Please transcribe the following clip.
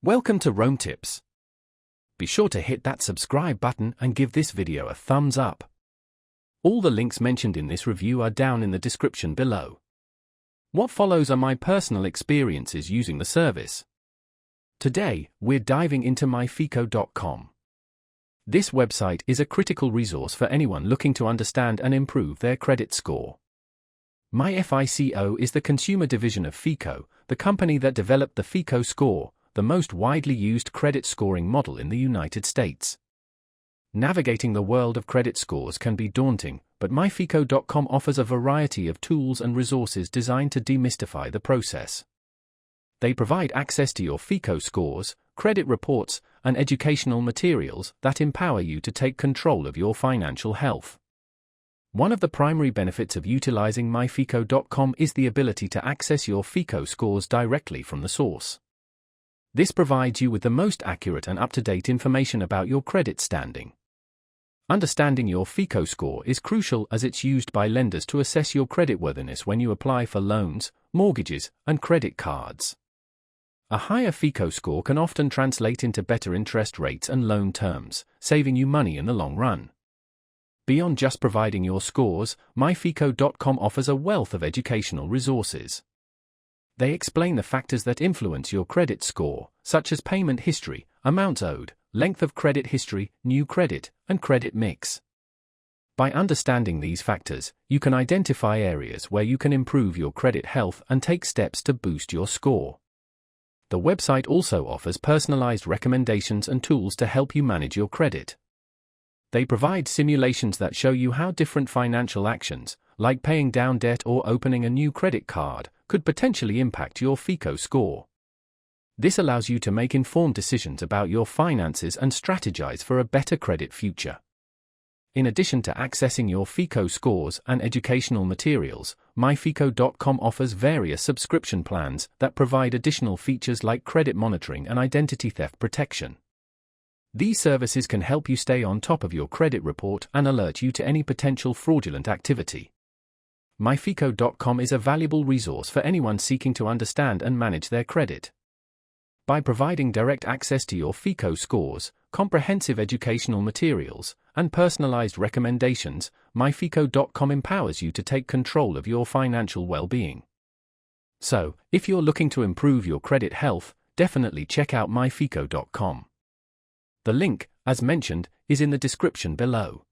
Welcome to Rome Tips. Be sure to hit that subscribe button and give this video a thumbs up. All the links mentioned in this review are down in the description below. What follows are my personal experiences using the service. Today, we're diving into MyFICO.com. This website is a critical resource for anyone looking to understand and improve their credit score. MyFICO is the consumer division of FICO, the company that developed the FICO score, the most widely used credit scoring model in the United States. Navigating the world of credit scores can be daunting, but MyFICO.com offers a variety of tools and resources designed to demystify the process. They provide access to your FICO scores, credit reports, and educational materials that empower you to take control of your financial health. One of the primary benefits of utilizing MyFICO.com is the ability to access your FICO scores directly from the source. This provides you with the most accurate and up-to-date information about your credit standing. Understanding your FICO score is crucial as it's used by lenders to assess your creditworthiness when you apply for loans, mortgages, and credit cards. A higher FICO score can often translate into better interest rates and loan terms, saving you money in the long run. Beyond just providing your scores, MyFICO.com offers a wealth of educational resources. They explain the factors that influence your credit score, such as payment history, amounts owed, length of credit history, new credit, and credit mix. By understanding these factors, you can identify areas where you can improve your credit health and take steps to boost your score. The website also offers personalized recommendations and tools to help you manage your credit. They provide simulations that show you how different financial actions, like paying down debt or opening a new credit card, could potentially impact your FICO score. This allows you to make informed decisions about your finances and strategize for a better credit future. In addition to accessing your FICO scores and educational materials, MyFICO.com offers various subscription plans that provide additional features like credit monitoring and identity theft protection. These services can help you stay on top of your credit report and alert you to any potential fraudulent activity. MyFICO.com is a valuable resource for anyone seeking to understand and manage their credit. By providing direct access to your FICO scores, comprehensive educational materials, and personalized recommendations, MyFICO.com empowers you to take control of your financial well-being. So, if you're looking to improve your credit health, definitely check out MyFICO.com. The link, as mentioned, is in the description below.